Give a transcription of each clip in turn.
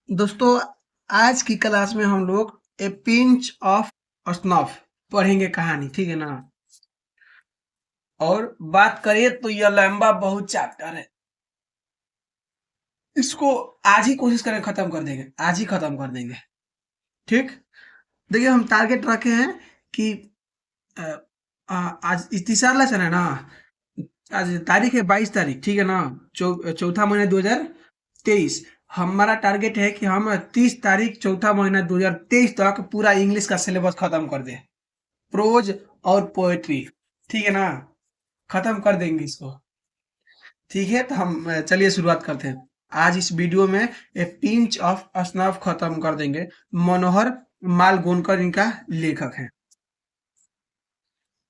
दोस्तों, आज की क्लास में हम लोग ए पिंच ऑफ स्नफ पढ़ेंगे कहानी, ठीक है ना। और बात करें तो यह लंबा बहुत चैप्टर है। इसको आज ही कोशिश करें, खत्म कर देंगे, आज ही खत्म कर देंगे। ठीक, देखिए हम टारगेट रखे हैं कि अ, आज तीसरा लेसन है ना। आज तारीख है 22 तारीख, ठीक है ना। चौथा महीना 2023। हमारा टारगेट है कि हम 30 तारीख चौथा महीना 2023 तक पूरा इंग्लिश का सिलेबस खत्म कर दें, प्रोज और पोएट्री, ठीक है ना। खत्म कर देंगे इसको। ठीक है, तो हम चलिए शुरुआत करते हैं। आज इस वीडियो में ए पिंच ऑफ स्नफ खत्म कर देंगे। मनोहर मालगोनकर इनका लेखक है।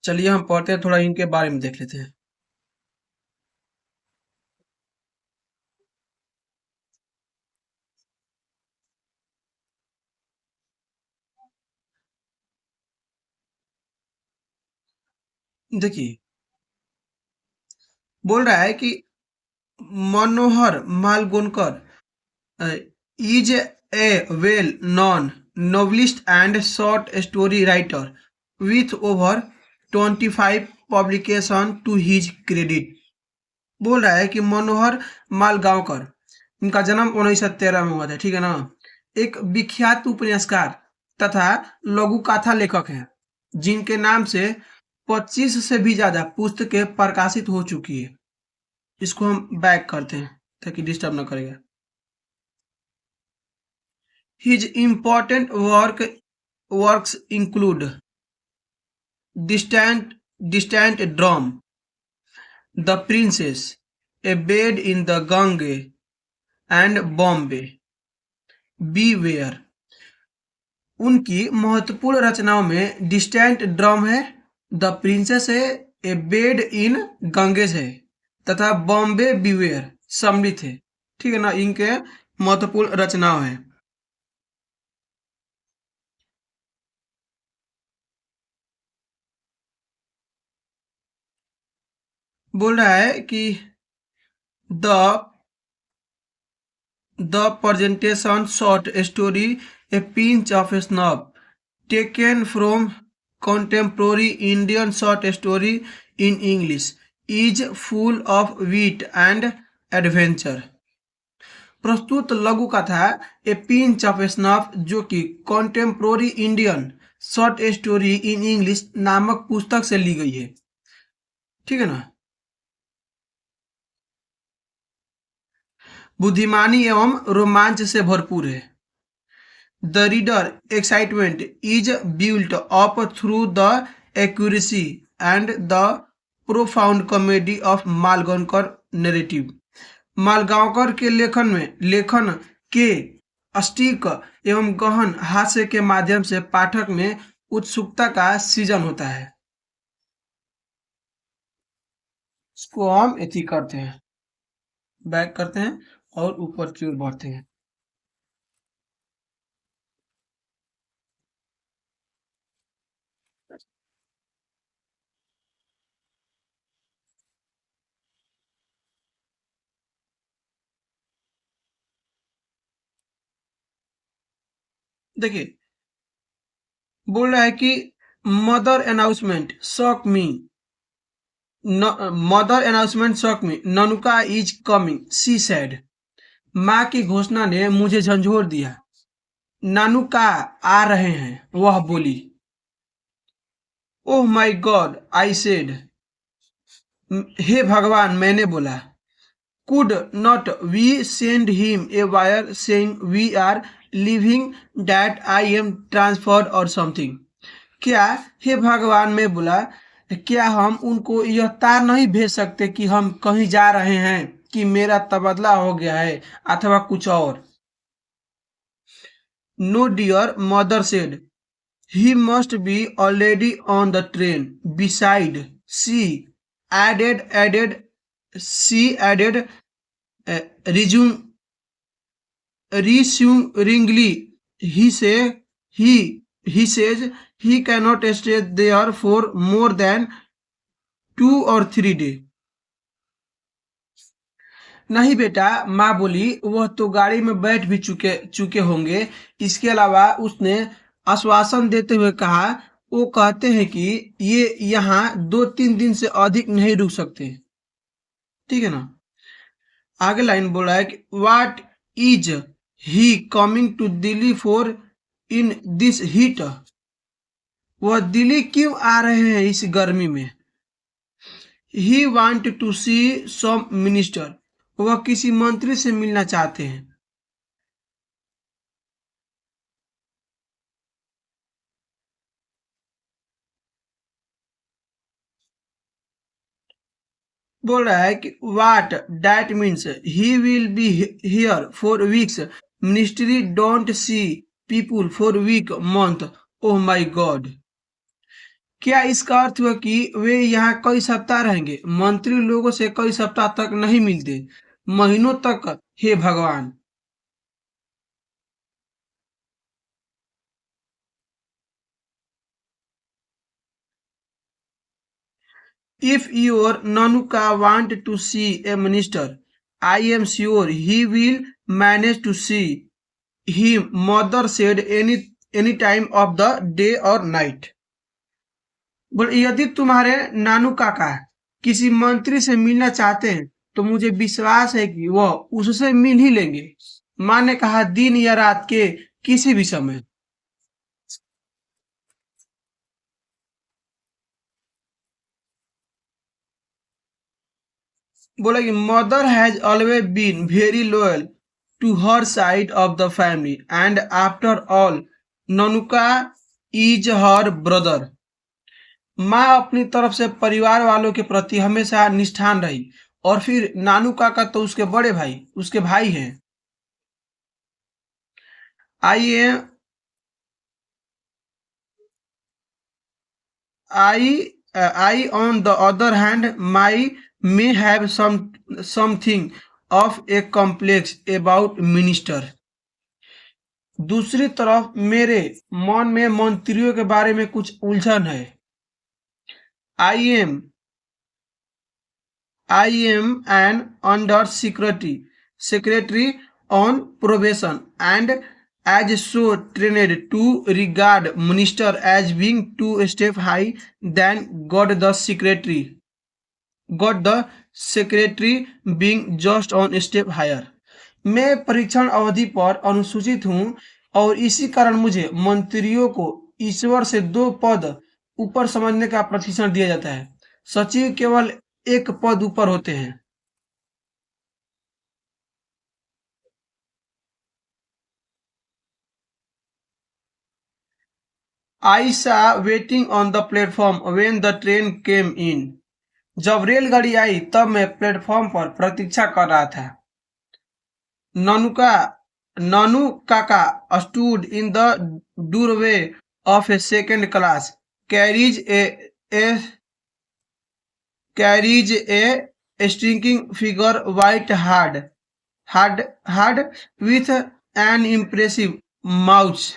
चलिए हम पढ़ते हैं, थोड़ा इनके बारे में देख लेते हैं। देखिए, बोल रहा है कि मनोहर Malgonkar is a well-known novelist and short story writer with over 25 publications to his credit। बोल रहा है कि मनोहर मालगांवकर, इनका जन्म 1913 में हुआ था, ठीक है ना। एक विख्यात उपन्यासकार तथा लघु कथा लेखक हैं, जिनके नाम से 25 से भी ज्यादा पुस्तकें प्रकाशित हो चुकी है। इसको हम बैक करते हैं ताकि डिस्टर्ब ना करेगा। His important works include Distant Distant Drum, The Princess, A Bed in the Gange, and Bombay। Beware। उनकी महत्वपूर्ण रचनाओं में डिस्टेंट ड्रम है, द प्रिंसेस है, ए बेड इन गंगेज है तथा बॉम्बे बीवेयर सम्मिलित है, ठीक है ना। इनके महत्वपूर्ण रचनाओं है। बोल रहा है कि the presentation short story A Pinch of Snuff, taken from contemporary Indian short story in English, is full of wit and adventure। प्रस्तुत लघु कथा ए पिंच ऑफ स्नफ, जो कि contemporary Indian short story in English नामक पुस्तक से ली गई है, ठीक है ना। बुद्धिमानी एवं रोमांच से भरपूर है। The reader excitement is built up through the accuracy and the profound comedy of Malgaonkar narrative। Malgaonkar के लेखन के अस्टिक एवं गहन हास्य के माध्यम से पाठक में उत्सुकता का सृजन होता है। इसको हम एथी करते हैं, बैक करते हैं और ऊपर की ओर बढ़ते हैं। देखिए, बोल रहा है कि mother announcement shock me, mother announcement shock me, Nanuka is coming, she said. माँ की घोषणा ने मुझे झंझोर दिया। नानुका आ रहे हैं, वह बोली। Oh my god, I said, हे भगवान, मैंने बोला। Could not we send him a wire saying we are leaving that I am transferred or something. क्या, हे भगवान, मैं बोला, क्या हम उनको यह तार नहीं भेज सकते कि हम कहीं जा रहे हैं, कि मेरा तबादला हो गया है अथवा कुछ और। No dear, mother said, he must be already on the train। Beside, she added uh, resume, reassuringly, he says he cannot stay there for more than 2 or 3 days। नहीं बेटा, माँ बोली, वह तो गाड़ी में बैठ भी चुके चुके होंगे। इसके अलावा उसने आश्वासन देते हुए कहा, वो कहते हैं कि ये यहाँ 2-3 दिन से अधिक नहीं रुक सकते। ठीक है ना। आगे लाइन बोल रहा है कि what is he coming to Delhi for in this heat. वह दिल्ली क्यों आ रहे हैं इस गर्मी में। He want to see some minister. वह किसी मंत्री से मिलना चाहते हैं। बोल रहा है कि what that means he will be here for weeks. Ministry don't see people for week month. Oh my god. क्या इसका अर्थ हुआ कि वे यहाँ कई सप्ताह रहेंगे। मंत्री लोगों से कई सप्ताह तक नहीं मिलते, महीनों तक। हे भगवान। If your Nanuka want to see a minister, I am sure he will manage to see him, mother said, any time of the day or night. बोले यदि तुम्हारे नानू काका किसी मंत्री से मिलना चाहते हैं तो मुझे विश्वास है कि वह उससे मिल ही लेंगे। माँ ने कहा, दिन या रात के किसी भी समय। बोला कि mother has always been very loyal to her side of the family and after all Nanuka is her brother. माँ अपनी तरफ से परिवार वालों के प्रति हमेशा निष्ठान रही, और फिर नानू काका तो उसके बड़े भाई, उसके भाई हैं। I am I I on the other hand may have something of a complex about minister। दूसरी तरफ मेरे मन में मंत्रियों के बारे में कुछ उलझन है। I am I am an under secretary on probation and as so trained to regard minister as being two step high than got the secretary being just on step higher। मैं परीक्षण अवधि पर अनुसूचित हूँ और इसी कारण मुझे मंत्रियों को ईश्वर से 2 पद ऊपर समझने का प्रशिक्षण दिया जाता है। सचिव केवल 1 पद ऊपर होते हैं। I saw waiting on the platform when the train came in। जब रेलगाड़ी आई तब मैं प्लेटफॉर्म पर प्रतीक्षा कर रहा था। ननुका ननु काका stood in the doorway of a second class carriage a carries a stinking figure white hard with an impressive mouth।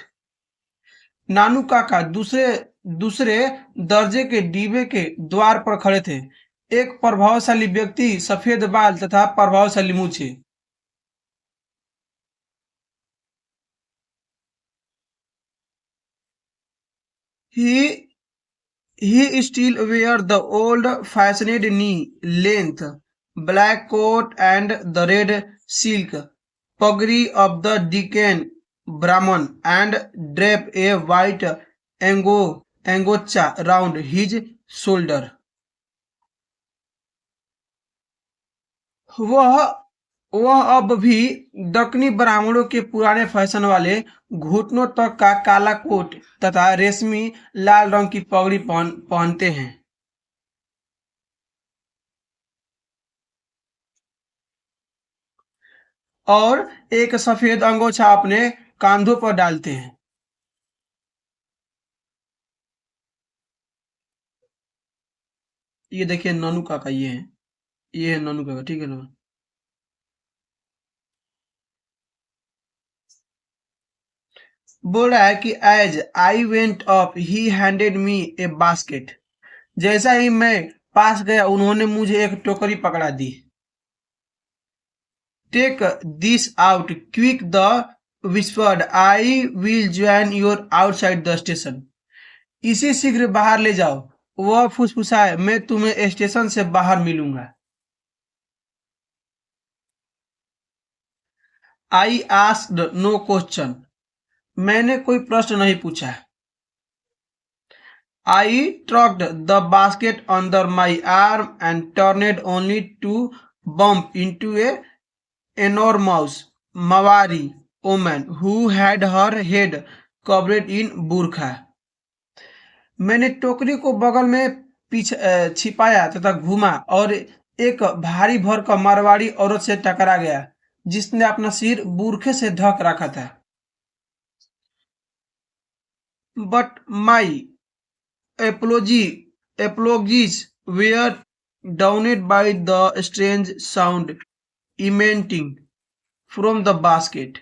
नानू काका दूसरे दूसरे दर्जे के डिब्बे के द्वार पर खड़े थे। एक प्रभावशाली व्यक्ति, सफेद बाल तथा प्रभावशाली मूछें। He he still wear the old-fashioned knee-length black coat and the red silk puggree of the Deccan Brahman and drape a white angocha round his shoulder। वह वह अब भी दक्कनी ब्राह्मणों के पुराने फैशन वाले घुटनों तक का काला कोट तथा रेशमी लाल रंग की पगड़ी पहनते हैं। और एक सफेद अंगोछा अपने कांधों पर डालते हैं। ये देखिए ननू काका, ये है ननू काका। ठीक है ना। बोल रहा है कि as I went up he handed me a basket. जैसा ही मैं पास गया उन्होंने मुझे एक टोकरी पकड़ा दी। Take this out quick the whispered I will join your outside the station. इसे शीघ्र बाहर ले जाओ, वह फुसफुसाए, मैं तुम्हें स्टेशन से बाहर मिलूंगा। I asked no question. मैंने कोई प्रश्न नहीं पूछा। I tucked the basket under my arm and turned only to bump into a enormous Mawari woman who had her head covered in burqa। मैंने टोकरी को बगल में पीछे छिपाया तथा घूमा और एक भारी भरकम मारवाड़ी औरत से टकरा गया जिसने अपना सिर बुरखे से ढक रखा था। But my apologies were drowned by the strange sound emanating from the basket।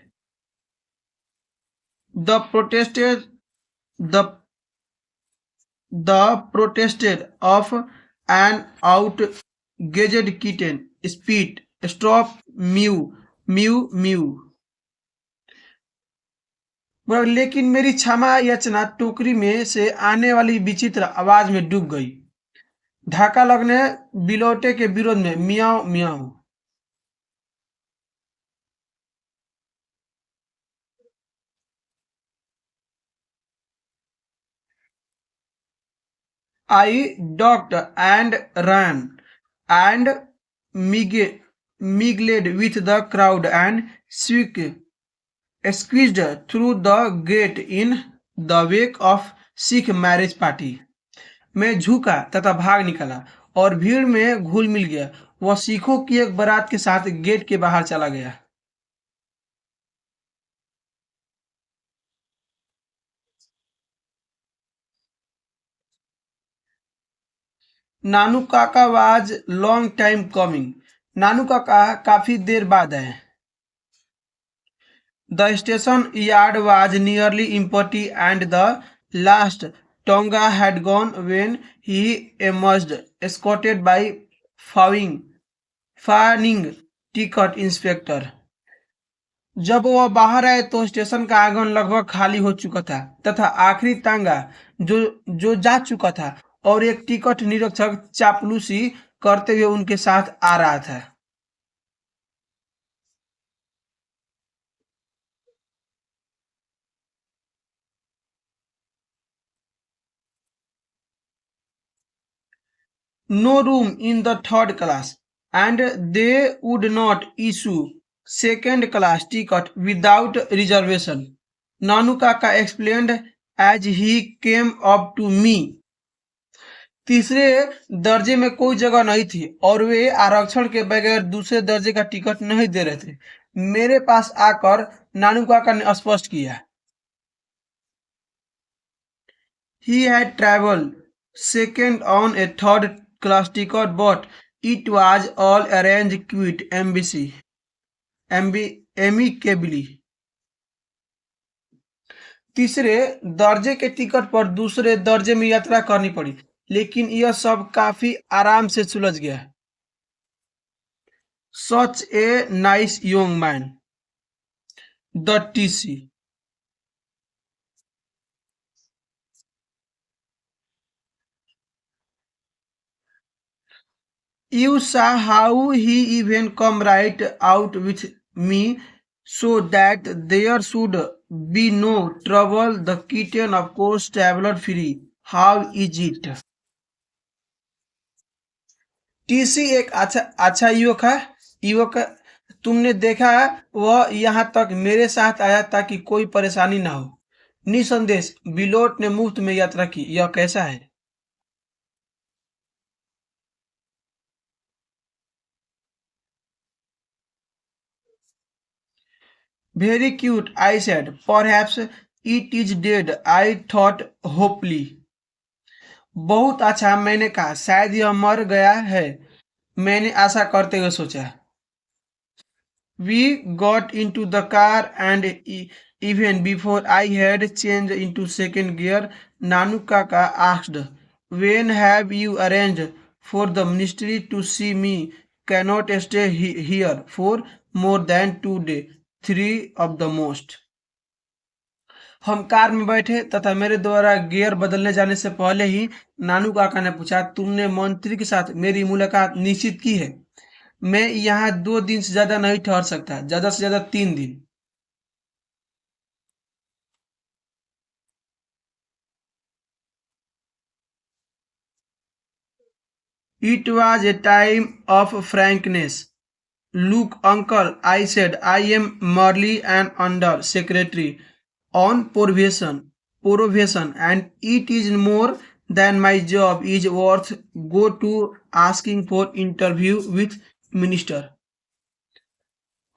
The protested the the protested of an outgauged kitten spit stop mew mew mew। लेकिन मेरी क्षमा याचना टोकरी में से आने वाली विचित्र आवाज में डूब गई। धक्का लगने बिलौटे के विरोध में Miao Miao. I ducked and ran and mingled with the crowd and squeezed through the gate in the wake of Sikh marriage party। मैं झुका तथा भाग निकला और भीड़ में घुल मिल गया। वह सिखों की एक बारात के साथ गेट के बाहर चला गया। नानू काका वाज लॉन्ग टाइम कमिंग। नानू काका काफी देर बाद आए। The station yard was nearly empty and the last Tonga had gone when he emerged, escorted by fawning ticket inspector। जब वह बाहर आए तो स्टेशन का आंगन लगभग खाली हो चुका था तथा आखिरी तांगा जो जो जा चुका था और एक टिकट निरीक्षक चापलूसी करते हुए उनके साथ आ रहा था। No room in the third class, and they would not issue second class ticket without reservation। Nanu Kaka explained as he came up to me। तीसरे दर्जे में कोई जगह नहीं थी और वे आरक्षण के बगैर दूसरे दर्जे का टिकट नहीं दे रहे थे। मेरे पास आकर नानू काका ने स्पष्ट किया। He had travelled second on a third class ticket but it was all arranged quite amicably। तीसरे दर्जे के टिकट पर दूसरे दर्जे में यात्रा करनी पड़ी लेकिन यह सब काफी आराम से सुलझ गया। Such a nice young man, the TC। You saw how he even come right out with me so that there should be no trouble। The kitten of course traveled free। How is it? TC एक अच्छा युवक तुमने देखा वह यहाँ तक मेरे साथ आया ताकि कोई परेशानी ना हो। निसंदेश बिलोट ने मुफ्त में यात्रा की। यह कैसा है? Very cute, I said। Perhaps it is dead, I thought hopefully। बहुत अच्छा, मैंने कहा, शायद यह मर गया है, मैंने आशा करते हुए सोचा। We got into the car and even before I had changed into second gear, Nanu Kaka asked, when have you arranged for the ministry to see me? Cannot stay here for more than 2 days, 3 of the most. हम car में बैठे तथा मेरे द्वारा gear बदलने जाने से पहले ही नानू काका ने पूछा, तुमने मंत्री के साथ मेरी मुलाकात निश्चित की है? मैं यहाँ 2 दिन से ज्यादा नहीं ठहर सकता, ज्यादा से ज्यादा 3 दिन। It was a time of frankness. Look, uncle, I said, I am merely an under secretary on probation, and it is more than my job is worth. Go to asking for interview with minister.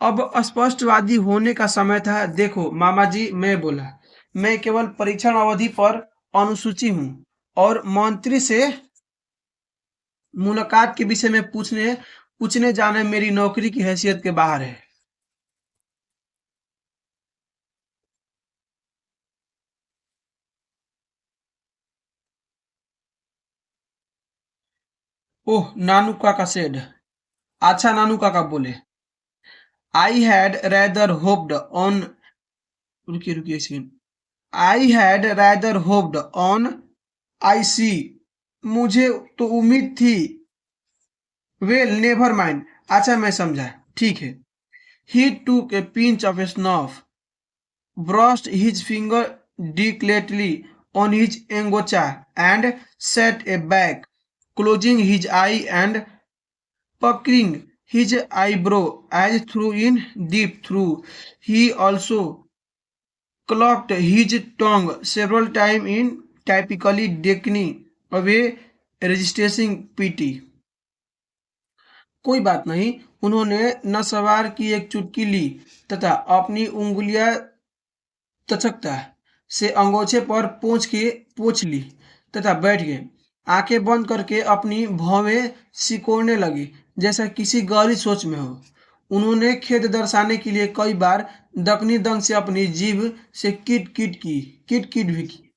अब स्पष्टवादी होने का समय था। देखो मामा जी, मैं बोला, मैं केवल परीक्षण अवधि पर अनुसूची हूँ और मंत्री से मुलाकात के विषय में पूछने पूछने जाना मेरी नौकरी की हैसियत के बाहर है। ओह, नानू काका सेड। अच्छा, नानू काका बोले, I had rather hoped on रुकिए रुकिए एक second. I had rather hoped on I see. मुझे तो उम्मीद थी। Well never mind. अच्छा, मैं समझा, ठीक है। He took a pinch of snuff, brushed his finger delicately on his engocha, and sat back, closing his eye and puckering his eyebrow as through in deep through. He also clucked his tongue several times in typically decking away registering pity. कोई बात नहीं। उन्होंने नसवार की एक चुटकी ली तथा अपनी उंगलियां तचकता से अंगोछे पर पोंछ ली तथा बैठ गए। आंखें बंद करके अपनी भौवें सिकोड़ने लगी, जैसा किसी गहरी सोच में हो। उन्होंने खेद दर्शाने के लिए कई बार दकनी दंग से अपनी जीभ से किट किट भी की।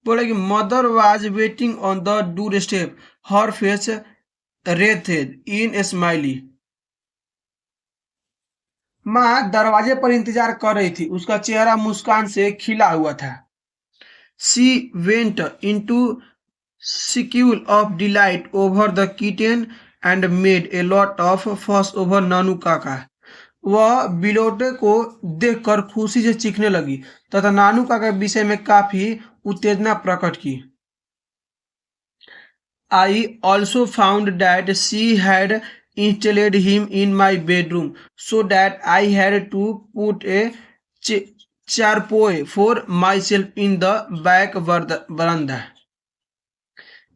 बोला कि mother was waiting on the doorstep, her face wreathed in smiley. माँ दरवाजे पर इंतजार कर रही थी, उसका चेहरा मुस्कान से खिला हुआ था। She went into squeal of delight over the kitten and made a lot of fuss over नानू काका। वह बिलोटे को देखकर खुशी से चीखने लगी तथा नानू काका के विषय में काफी उत्तेजना प्रकट की। I also found that she had installed him in my bedroom so that I had to put a ch- charpoy for myself in the back veranda.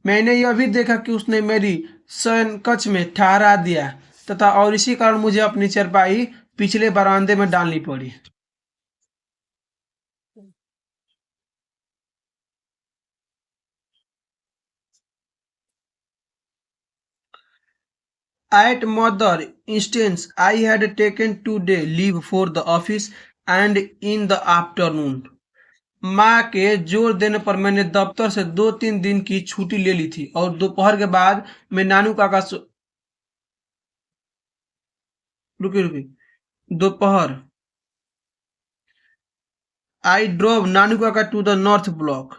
मैंने यह भी देखा कि उसने मेरी शयन कक्ष में ठहरा दिया तथा और इसी कारण मुझे अपनी चरपाई पिछले बरामदे में डालनी पड़ी। At mother instance, I had taken 2 day leave for the office and in the afternoon. माँ के जोर देने पर मैंने दफ्तर से 2-3 दिन की छुट्टी ले ली थी और दोपहर के बाद मैं नानू काका रुकी रुकी दोपहर आई ड्रोव नानू काका टू द नॉर्थ ब्लॉक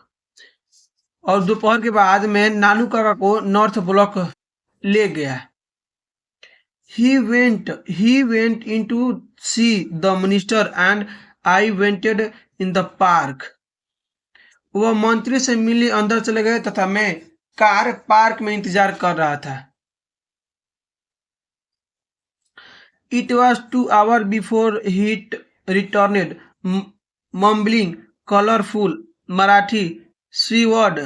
और दोपहर के बाद मैं नानू काका को नॉर्थ ब्लॉक ले गया। He went in to see the minister and I waited in the park. वह मंत्री से मिलने अंदर चले गए तथा मैं कार पार्क में इंतजार कर रहा था। It was 2 hours before he returned, mumbling colorful Marathi स्वीवर्ड।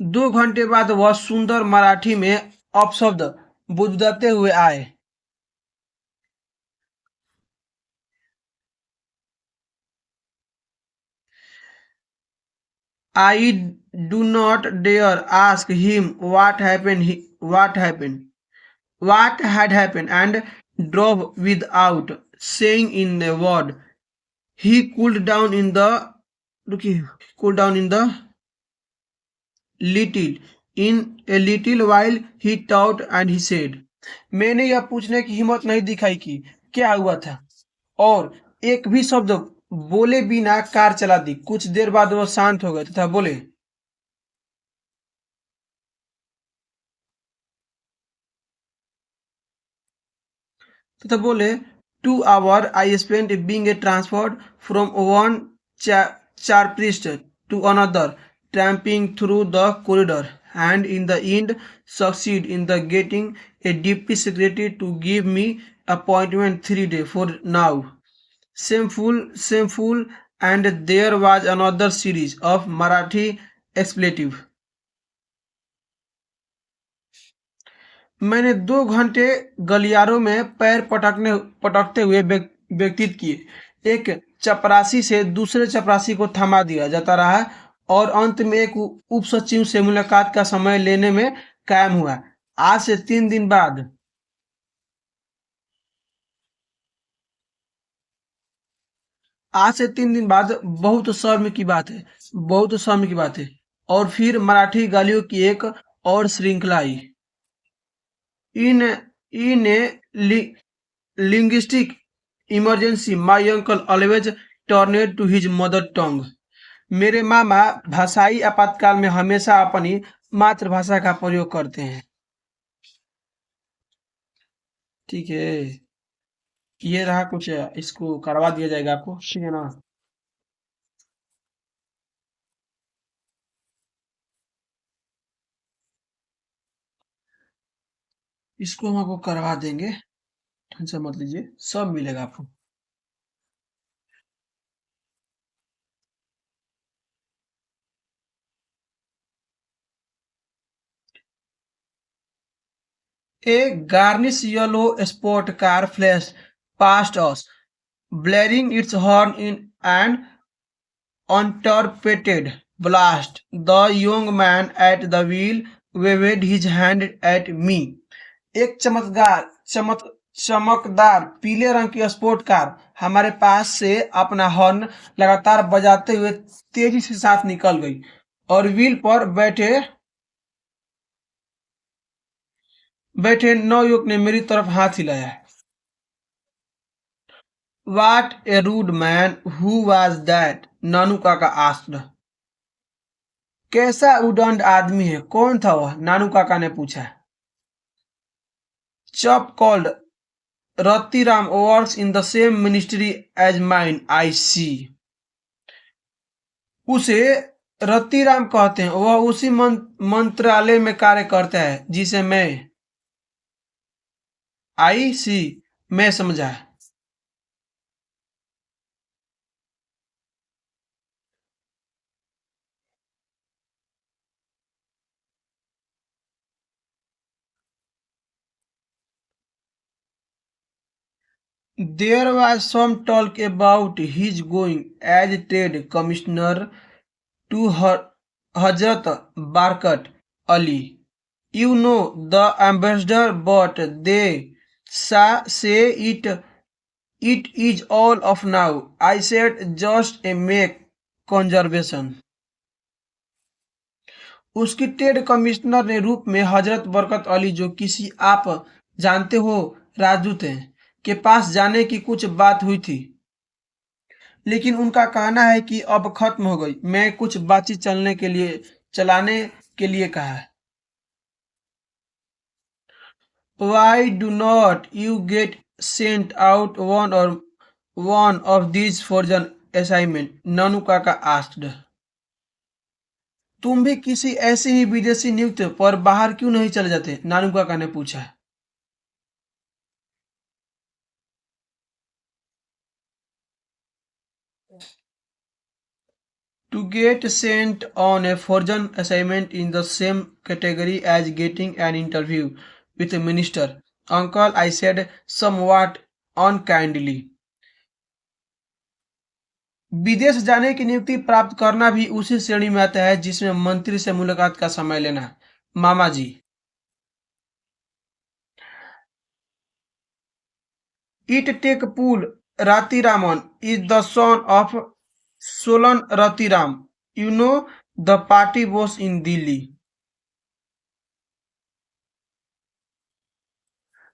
2 घंटे बाद वह सुंदर मराठी में अपशब्द बुदबुदाते हुए आए। I do not dare ask him what had happened, and drove without saying in a word. He cooled down in the little in a little while he taut and he said. मैंने यह पूछने की हिम्मत नहीं दिखाई कि क्या हुआ था, और एक भी शब्द बोले बिना कार चला दी। कुछ देर बाद वह शांत हो गए तथा बोले 2 hour I spent being a transferred from one charpist to another, tramping through the corridor, and in the end succeed in the getting a deputy secretary to give me appointment 3 day for now. Shameful, and there was another series of Marathi expletive. मैंने 2 घंटे गलियारों में पैर पटकते हुए व्यतीत किए। एक चपरासी से दूसरे चपरासी को थमा दिया जाता रहा, और अंत में एक उप सचिव से मुलाकात का समय लेने में कायम हुआ। आज से 3 दिन बाद आज से 3 दिन बाद बहुत शर्म की बात है, बहुत शर्म की बात है। और फिर मराठी गालियों की एक और श्रृंखला आई। इन इन ए linguistic emergency, my uncle always turned to his mother tongue. मेरे मामा भाषाई आपातकाल में हमेशा अपनी मातृभाषा का प्रयोग करते हैं। ठीक है, ये रहा कुछ, इसको करवा दिया जाएगा आपको, ठीक है ना। इसको हम आपको करवा देंगे, टेंशन मत लीजिए, सब मिलेगा आपको। A garnish yellow sport car flashed past us, blaring its horn in an untorpedoed blast. The young man at the wheel waved his hand at me. एक चमकदार पीले रंग की स्पोर्ट कार हमारे पास से अपना हॉर्न लगातार बजाते हुए तेजी से साथ निकल गई, और व्हील पर बैठे नवयुवक ने मेरी तरफ हाथ हिलाया। What a rude man! Who was that? नानू काका asked. कैसा उदंड आदमी है, कौन था वह? नानू काका ने पूछा। Chap called Rathiram works in the same ministry as mine, I see. उसे रतिराम कहते हैं, वह उसी मंत्रालय में कार्य करता है जिसे मैं, आई सी, मैं समझा। There was some talk about his going as trade commissioner to Hazrat Barkat Ali. You know the ambassador, but they say it is all of now. I said just a make conservation. उसकी trade commissioner ने रूप में हजरत बरकत अली, जो किसी आप जानते हो राजदूत हैं, के पास जाने की कुछ बात हुई थी, लेकिन उनका कहना है कि अब खत्म हो गई। मैं कुछ बातचीत चलाने के लिए कहा है। Why do not you get sent out one of these foreign assignment? नानू काका asked. तुम भी किसी ऐसे ही विदेशी नियुक्त पर बाहर क्यों नहीं चले जाते? नानू काका ने पूछा। To get sent on a foreign assignment in the same category as getting an interview with a minister, uncle, I said somewhat unkindly. विदेश जाने की नियुक्ति प्राप्त करना भी उसी श्रेणी में आता है जिसमें मंत्री से मुलाकात का समय लेना, मामा जी। It take Pool Ratiraman is the son of Solan Ratiram. You know the party was in Delhi.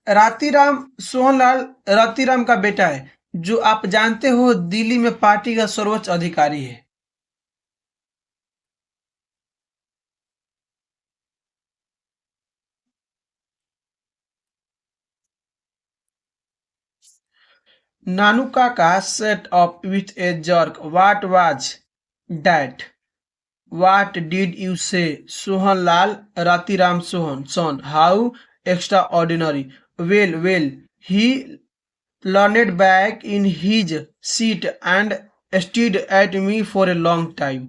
Ratiram Sohanlal Ratiram का बेटा है, जो आप जानते हो दिल्ली में पार्टी का सर्वोच्च अधिकारी है। नानू काका set up with a jerk. What was that? What did you say? Sohanlal Ratiram Sohan, son, how extraordinary. Well, he leaned back in his seat and stared at me for a long time.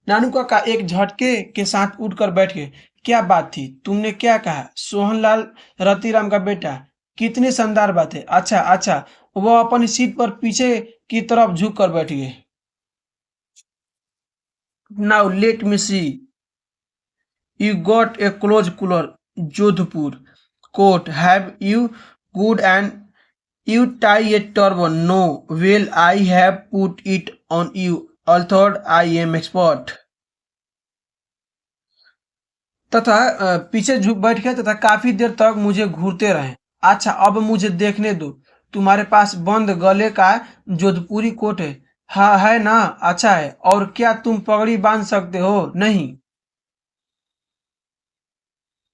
नानू काका एक झटके के साथ उठकर बैठ गए। क्या बात थी? तुमने क्या कहा? सोहनलाल रतिराम का बेटा। कितनी शानदार बात है। अच्छा अच्छा। वह अपनी सीट पर पीछे की तरफ झुक कर बैठ गए। Now let me see. You got a close cooler, Jodhpur coat. Have you good and you tie a turban? No. Well, I have put it on you. Although I am expert. तथा पीछे झुक बैठ गए तथा काफी देर तक मुझे घूरते रहे। अच्छा, अब मुझे देखने दो। तुम्हारे पास बंद गले का जोधपुरी कोट है। हाँ, है ना? अच्छा है। और क्या तुम पगड़ी बांध सकते हो? नहीं।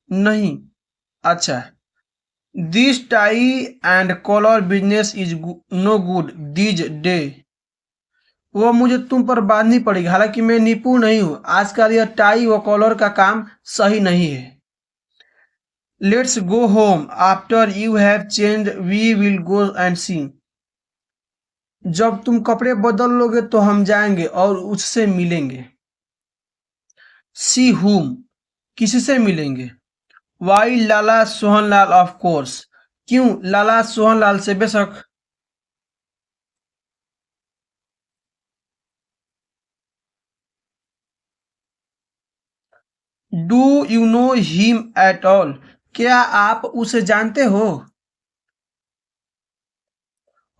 नहीं। अच्छा। This tie and collar business is no good these days. वो मुझे तुम पर बांधनी पड़ेगी, हालांकि मैं निपुण नहीं हूँ। आजकल यह टाई व कॉलर का काम सही नहीं है। Let's go home after you have change we will go and see. जब तुम कपड़े बदल लोगे तो हम जाएंगे और उससे मिलेंगे। सी हुम, किसी से मिलेंगे? Why Lala Sohanlal of course, क्यों लाला सोहनलाल से? बेशक। Do you know him at all, क्या आप उसे जानते हो?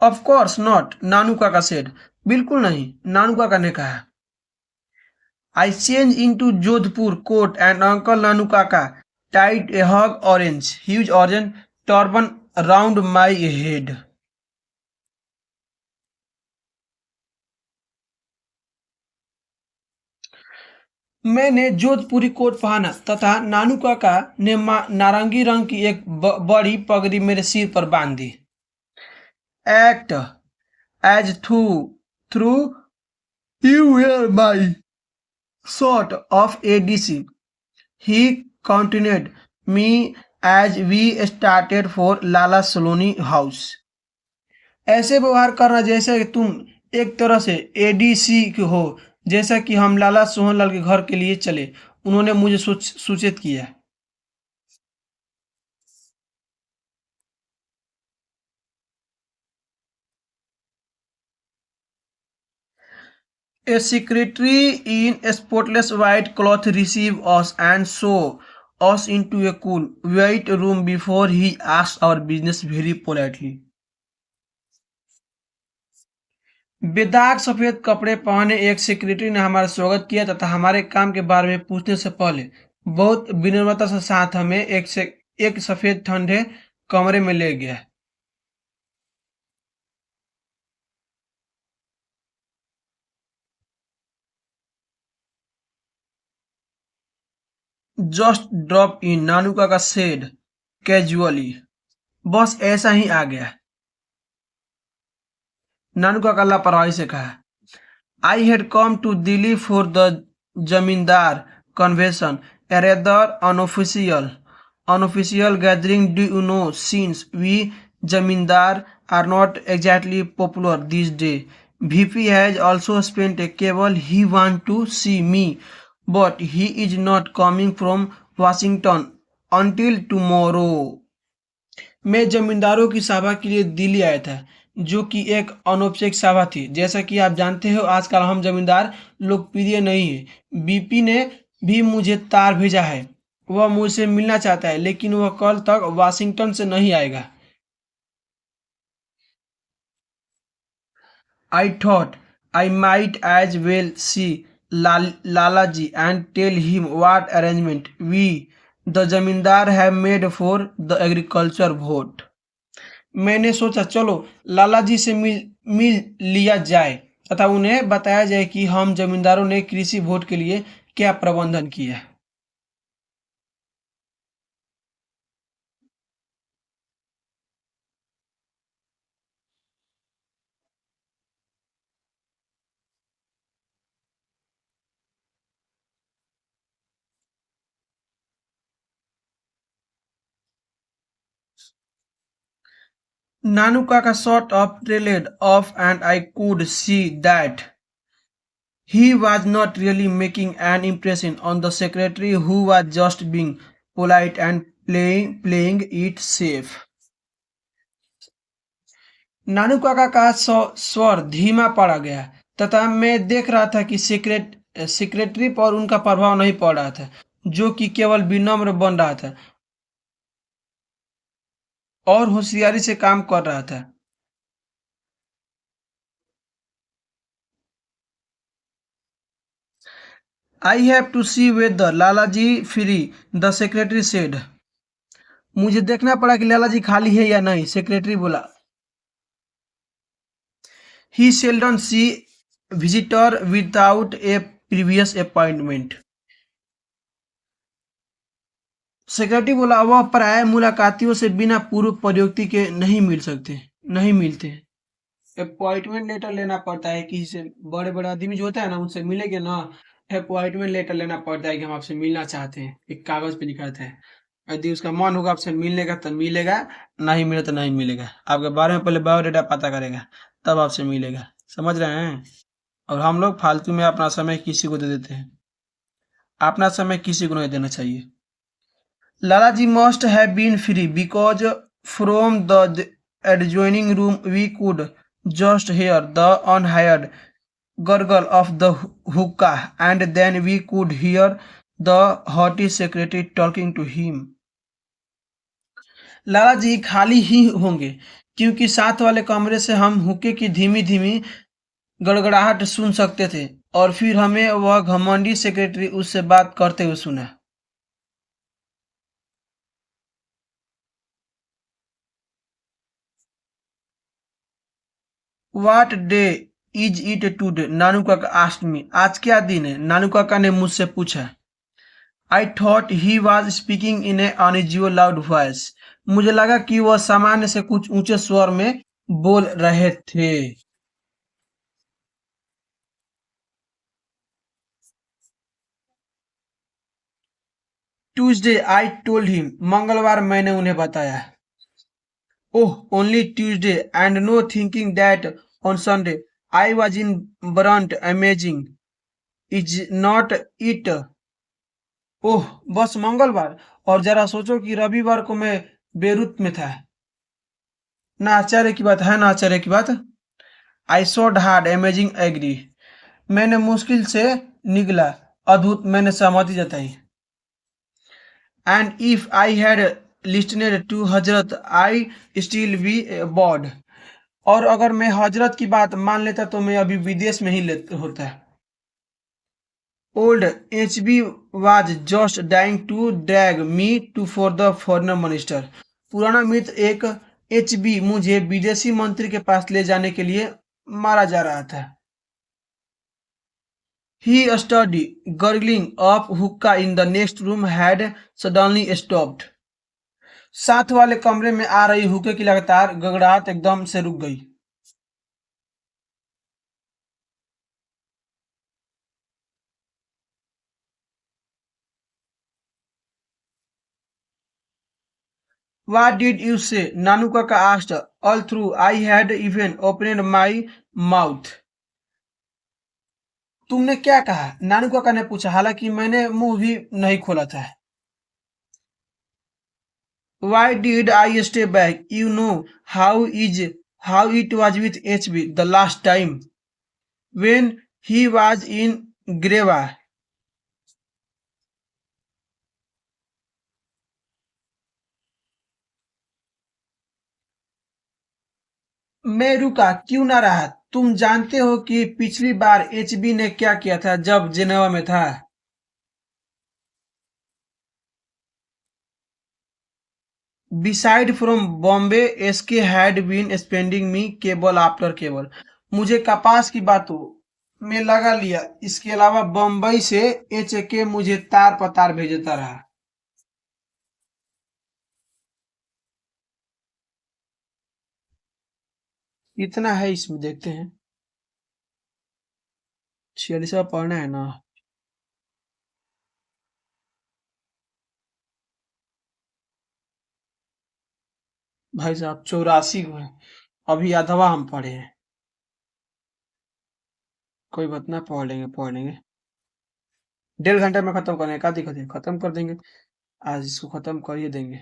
ऑफ कोर्स नॉट, नानू काका सेड। बिल्कुल नहीं, नानू काका ने कहा। I change into Jodhpur coat and uncle Nanu काका tied a hug orange huge orange turban round my head. मैंने जोधपुरी कोट पहना तथा नानू काका ने नारंगी रंग की एक बड़ी पगड़ी मेरे सिर पर बांध दी। Act as through you were my sort of ADC, he continued me as we started for Lala Saloni house. ऐसे व्यवहार करना जैसे कि तुम एक तरह से एडीसी हो, जैसा कि हम लाला सोहनलाल के घर के लिए चले। उन्होंने मुझे सूचित किया। A secretary in a spotless white cloth received us and saw us into a cool, white room before he asked our business very politely. बेदाग सफेद कपड़े पहने एक सेक्रेटरी ने हमारा स्वागत किया तथा हमारे काम के बारे में पूछने से पहले बहुत विनम्रता से साथ हमें एक सफेद ठंडे कमरे में ले गया। जस्ट ड्रॉप इन, नानू का सेड कैजुअली। बस ऐसा ही आ गया, नानू का लापरवाही से कहा। I had come to Delhi for the Jamindar convention, a rather unofficial gathering. Do you know, since we Jamindar are not exactly popular these days, VP has also spent a cable. He want to see me, but he is not coming from Washington until tomorrow. मैं जमींदारों की सभा के लिए दिल्ली आया था, जो कि एक अनौपचारिक सभा थी। जैसा कि आप जानते हो, आजकल हम जमींदार लोकप्रिय नहीं है। बीपी ने भी मुझे तार भेजा है। वह मुझसे मिलना चाहता है, लेकिन वह कल तक वाशिंगटन से नहीं आएगा। I thought I might as well see Lala ji and tell him what arrangement we, the zamindar, have made for the agriculture vote. मैंने सोचा चलो लाला जी से मिल लिया जाए तथा उन्हें बताया जाए कि हम जमींदारों ने कृषि वोट के लिए क्या प्रबंधन किया है। Nanu Kaka sort of trailed off and I could see that he was not really making an impression on the secretary who was just being polite and playing it safe. नानू काका का स्वर धीमा पड़ा गया तथा मैं देख रहा था कि सेक्रेटरी पर उनका प्रभाव नहीं पड़ रहा था, जो कि केवल विनम्र बन रहा था और होशियारी से काम कर रहा था। I have to see whether Lalaji free, the secretary said. मुझे देखना पड़ा कि लालाजी खाली है या नहीं, सेक्रेटरी बोला। He seldom see visitor without a previous appointment. Secretary बोला वह प्राय मुलाकातियों से बिना पूर्व प्रयुक्ति के नहीं मिलते। अपॉइंटमेंट लेटर लेना पड़ता है, किसी से बड़े बड़े आदमी जो होता है ना उनसे मिलेंगे ना, अपॉइंटमेंट लेटर लेना पड़ता है कि हम आपसे मिलना चाहते हैं, एक कागज पे लिखा रहता है। यदि उसका मन होगा आपसे मिलने का तो मिलेगा, नहीं मिले तो नहीं मिलेगा। आपके बारे में पहले बायोडाटा पता करेगा तब आपसे मिलेगा, समझ रहे हैं। और हम लोग फालतू में अपना समय किसी को दे देते हैं, अपना समय किसी को नहीं देना चाहिए। Lalaji must have been free because from the adjoining room we could just hear the unheard gurgle of the hookah, and then we could hear the haughty secretary talking to him. लाला जी खाली ही होंगे क्योंकि साथ वाले कमरे से हम हुक्के की धीमी धीमी गड़गड़ाहट सुन सकते थे और फिर हमें वह घमंडी सेक्रेटरी उससे बात करते हुए सुना। What day is it today, Nanu काका आस्क्ड मी। आज क्या दिन है, नानू काका ने मुझसे पूछा। I thought he was speaking in A unusual loud voice. मुझे लगा कि वह सामान्य से कुछ ऊंचे स्वर में बोल रहे थे। ट्यूसडे आई टोल्ड हिम, मंगलवार मैंने उन्हें बताया। Oh only Tuesday and no thinking that on Sunday I was in brunt amazing is not it. Oh बस मंगलवार, और जरा सोचो कि रविवार को मैं बेरूत में था। ना आश्चर्य की बात है, ना आश्चर्य की बात। I sod hard amazing agree, मैंने मुश्किल से निगला, अद्भुत मैंने सहमति जताई। And if I had listened to Hazrat I still be baud, और अगर मैं हजरत की बात मान लेता तो मैं अभी विदेश में ही होता। Old HB was just dying to drag me to for the foreign minister. पुराना मित्र एक एचबी मुझे विदेशी मंत्री के पास ले जाने के लिए मारा जा रहा था। ही स्टडी गर्गलिंग ऑफ हुक्का in the next room had suddenly stopped. साथ वाले कमरे में आ रही हुक्के की लगातार गगड़ाहट एकदम से रुक गई। What did you say? Nanu Kaka asked. All through I had even opened my mouth. तुमने क्या कहा? नानू काका ने पूछा, हालांकि मैंने मुंह भी नहीं खोला था। Why did I stay back? You know how it was with HB the last time when he was in Greva. मैं रुका क्यों ना रहा, तुम जानते हो कि पिछली बार एचबी ने क्या किया था जब जेनेवा में था? Beside from Bombay, SK had been spending me cable after cable. मुझे कपास की बातों में लगा लिया। इसके अलावा बम्बई से एचके मुझे तार पर तार भेजता रहा। इतना है इसमें, देखते हैं। 46वां पढ़ना है ना? भाई साहब 84 को है। अभी अधवा हम पढ़े हैं। कोई बात ना, पढ़ लेंगे पढ़ लेंगे। 1.5 घंटे में खत्म करने का दिक्कत है, खत्म कर देंगे। आज इसको खत्म कर ही देंगे।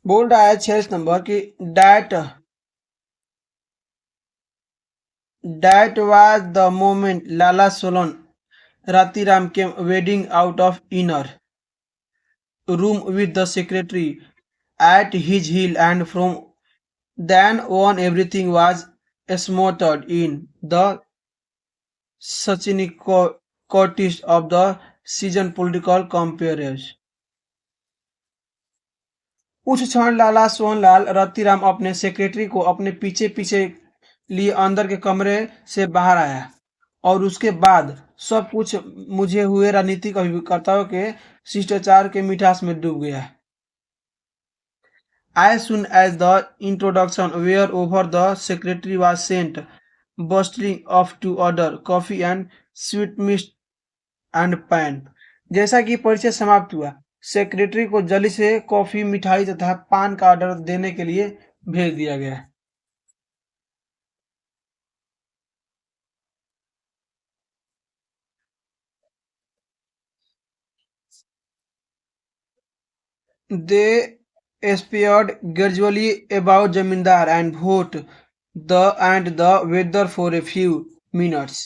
बोल रहा है 46 नंबर की that That was the moment Lala Solon Ratiram came wading out of inner room with the secretary at his heel, and from then on everything was smothered in the satanic courtesy of the season political compares. उस क्षण लाला सोहनलाल रतिराम अपने secretary को अपने पीछे पीछे लिए अंदर के कमरे से बाहर आया और उसके बाद सब कुछ मुझे हुए राजनीतिक अभिकर्ताओं के शिष्टाचार के मिठास में डूब गया। As soon as the introduction were over, the secretary was sent bustling off to order coffee and sweetmeats and pan. जैसा कि परिचय समाप्त हुआ, सेक्रेटरी को जल्दी से कॉफी, मिठाई तथा पान का ऑर्डर देने के लिए भेज दिया गया। They sped gradually about Jamindar and vote the weather for a few minutes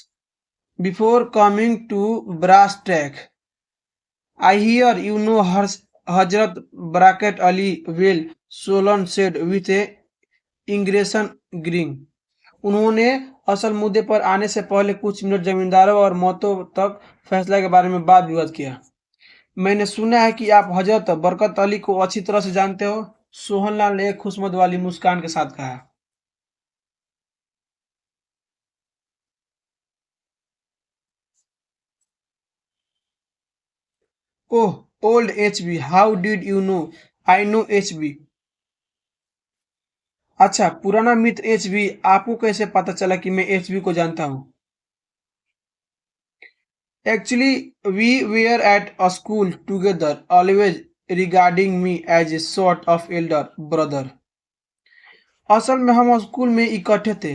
before coming to brass tack. I hear you know Hazrat Bracket Ali will, Solon said with a ingression grin. उन्होंने असल मुद्दे पर आने से पहले कुछ minute जमींदारों और मौतों तक फैसला के बारे में बात विवाद किया। मैंने सुना है कि आप हजरत बरकत अली को अच्छी तरह से जानते हो, सोहनलाल ने एक खुशमद वाली मुस्कान के साथ कहा। Oh, old H B, how did you know? I know H B. अच्छा, पुराना मित्र एचबी, आपको कैसे पता चला कि मैं एचबी को जानता हूँ? Actually, we were at a school together, always regarding me as a sort of elder brother. असल में हम स्कूल में इकट्ठे थे।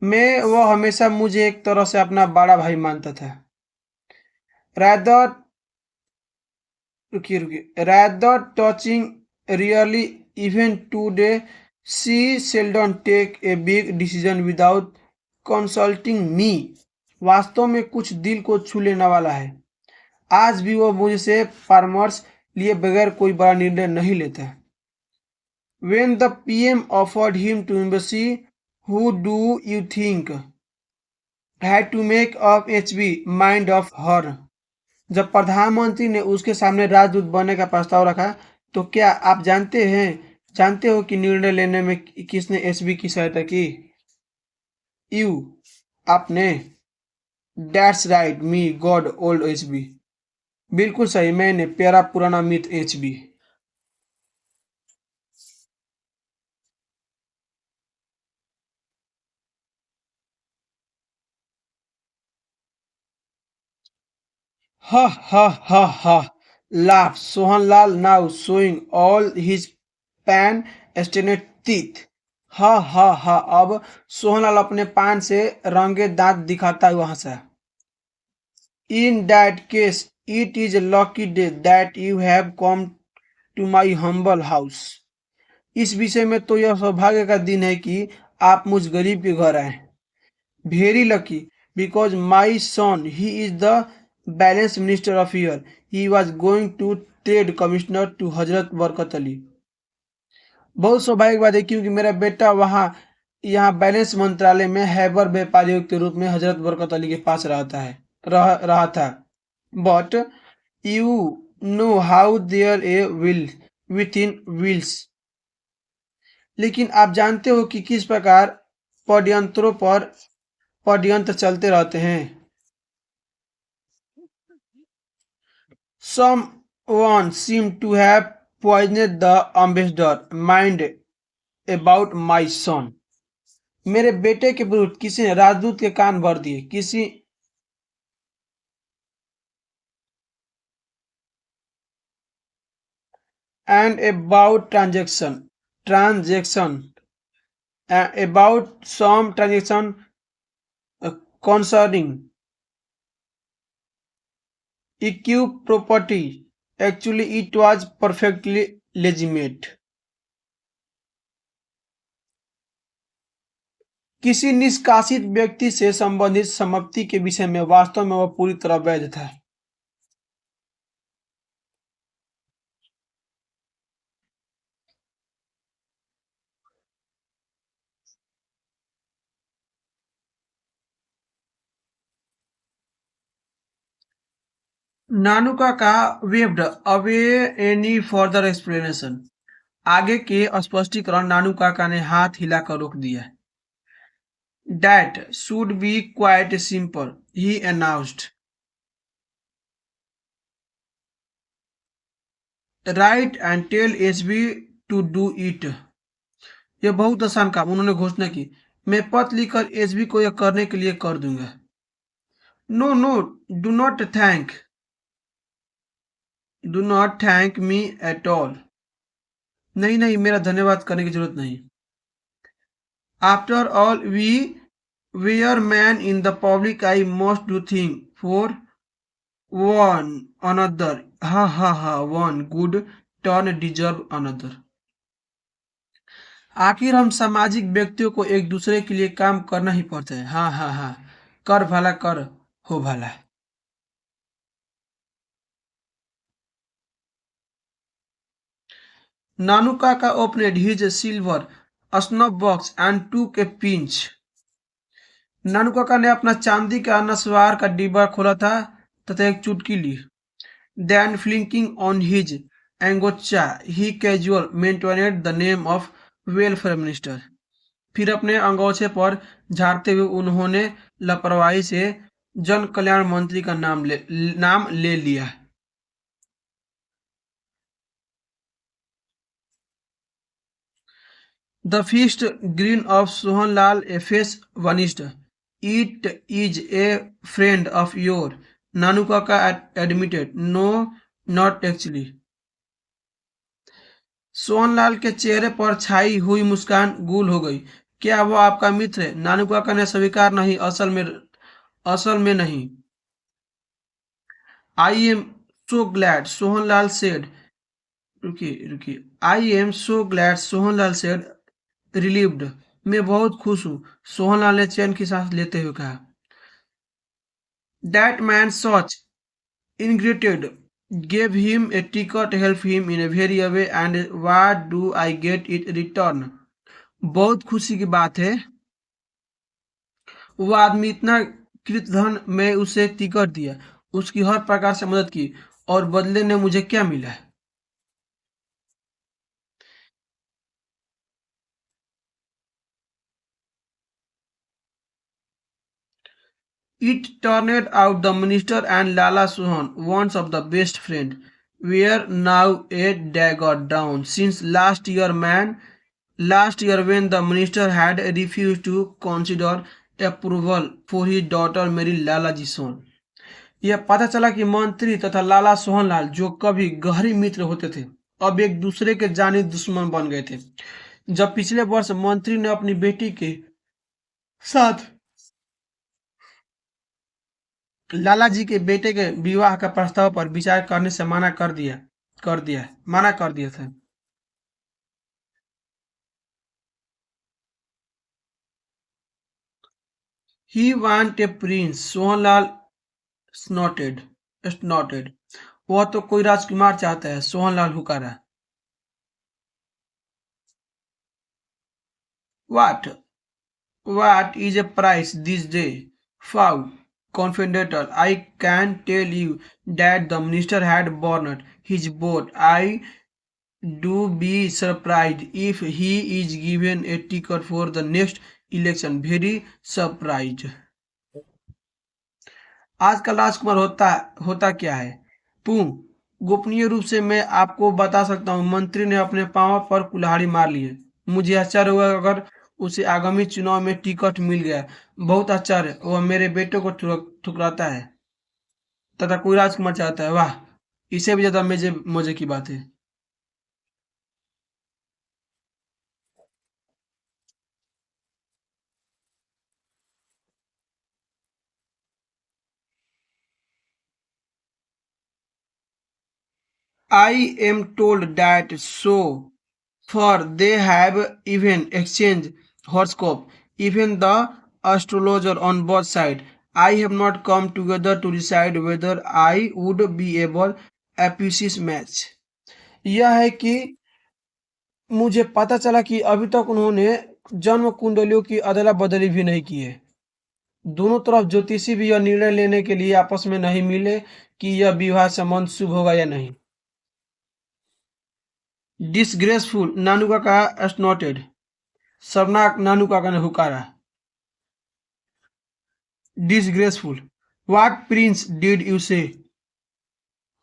मैं वह हमेशा मुझे एक तरह से अपना बड़ा भाई मानता था। Rather, rather touching, really, even today, she seldom take a big decision without consulting me. वास्तव में कुछ दिल को छू लेने वाला है। आज भी वो मुझसे परामर्श लिए बगैर कोई बड़ा निर्णय नहीं लेता। When the PM offered him to embassy, who do you think had to make up HB mind of her? जब प्रधानमंत्री ने उसके सामने राजदूत बनने का प्रस्ताव रखा, तो क्या आप जानते हो कि निर्णय लेने में किसने एचबी की सहायता की? यू, आपने। That's right, me God old HB. बिल्कुल सही, मैंने, प्यारा पुराना मित्र HB. Ha ha ha ha, laughed Sohanlal, now showing all his pan-stained teeth. हा हा हा, अब सोहनलाल अपने पान से रंगे दांत दिखाता हुआ हंसा। In that case, it is a lucky day that you have come to my humble house. इस विषय में तो यह सौभाग्य का दिन है कि आप मुझ गरीब के घर आए। Very lucky, because my son, he is the balance minister of year, he was going to trade commissioner to Hazrat Barkat Ali. बहुत सौभाग्य बात है क्योंकि मेरा बेटा वहाँ यहाँ बैलेंस मंत्रालय में हैबर व्यापारियों के रूप में हजरत बरकत अली के पास रहा था। But you know how there a will with in wills. लेकिन आप जानते हो कि किस प्रकार पडयंत्रों पर पडयंत्र चलते रहते हैं। Someone seemed to have poisoned the ambassador mind about my son। मेरे बेटे के विरुद्ध किसी ने राजदूत के कान भर दिए। किसी and about transaction about some transaction concerning equip property, actually it was perfectly legitimate। किसी निष्कासित व्यक्ति से संबंधित संपत्ति के विषय में वास्तव में वह पूरी तरह वैध था। नानू का कहा waived away any further explanation. आगे के स्पष्टीकरण नानू काका ने हाथ हिलाकर रोक दिया। That should be quite simple, he announced। Write and tell SB to do it। यह बहुत आसान काम, उन्होंने घोषणा की। मैं पत्र लिखकर एसबी को यह करने के लिए कर दूंगा। No no, do not thank do not thank me at all. नहीं नहीं, मेरा धन्यवाद करने की जरूरत नहीं। After all we are man in the public I must do thing for one another. Ha ha ha, one good turn deserve another. आखिर हम सामाजिक व्यक्तियों को एक दूसरे के लिए काम करना ही पड़ता है। हाँ हाँ हाँ, कर भला कर हो भला। नानू काका opened his silver snuff box and took a pinch। नानू काका ने अपना चांदी का नस्वार का डिब्बा खोला था तथा एक चुटकी ली। Then flinking on his angocha, he casual maintained the name of welfare minister। फिर अपने अंगोछे पर झाड़ते हुए उन्होंने लापरवाही से जन कल्याण मंत्री का नाम ले लिया। The fixed grin of Sohanlal face vanished. It is a friend of yours, Nanu Kaka admitted. No, not actually। Sohanlal के चेहरे पर छाई हुई मुस्कान गुल हो गई। क्या वो आपका मित्र है? नानू काका ने स्वीकार नहीं, असल में नहीं। I am so glad, Sohanlal said. रुकिए रुकिए, I am so glad, Sohanlal said relieved. मैं बहुत खुश हूँ, सोहनलाल ने चैन की सांस लेते हुए कहा। That man such ingratitude gave him a ticket, help him in a very way, and what do I get it return। बहुत खुशी की बात है, वो आदमी इतना कृतधन, मैं उसे एक टिकट दिया, उसकी हर प्रकार से मदद की, और बदले ने मुझे क्या मिला। It turned out the minister and Lala Sohan, one of the best friends, were now a dagger down since last year when the minister had refused to consider approval for his daughter Mary Lala Ji Sohan। यह पता चला कि मंत्री तथा लाला सोहनलाल जो कभी गहरे मित्र होते थे, अब एक दूसरे के जानी दुश्मन बन गए थे। जब पिछले वर्ष मंत्री ने अपनी बेटी के साथ लाला जी के बेटे के विवाह का प्रस्ताव पर विचार करने से मना कर दिया था। He want a Prince, Sohanlal snorted। स्नॉटेड। वह तो कोई राजकुमार चाहता है, Sohanlal हुकारा। What? What is a price this day? Foul. Confidential. I can tell you that the minister had burned his boat. I do be surprised if he is given a ticket for the next election. Very surprised. आज का राजकुमार होता क्या है? पूं, गोपनीय रूप से मैं आपको बता सकता हूँ, मंत्री ने अपने पांव पर कुल्हाड़ी मार ली है। मुझे आश्चर्य हुआ अगर उसे आगामी चुनाव में टिकट मिल गया। बहुत आश्चर्य, वह मेरे बेटे को ठुकराता है तथा कोई राजकुमार चाहता है। वाह, इसे भी ज्यादा मजे मजे की बात है। I am told that so, for they have even exchanged horoscope, even the astrologer on both sides. I have not come together to decide whether I would be able appreciate match. यह है कि मुझे पता चला कि अभी तक उन्होंने जन्म कुंडलियों की अदला बदली भी नहीं की है। दोनों तरफ ज्योतिषी भी यह निर्णय लेने के लिए आपस में नहीं मिले कि यह विवाह संबंध शुभ होगा या नहीं। डिसग्रेसफुल, नानू काका स्नॉटेड। शर्मनाक, नानू काका ने हुकारा। Disgraceful, what prince did you say?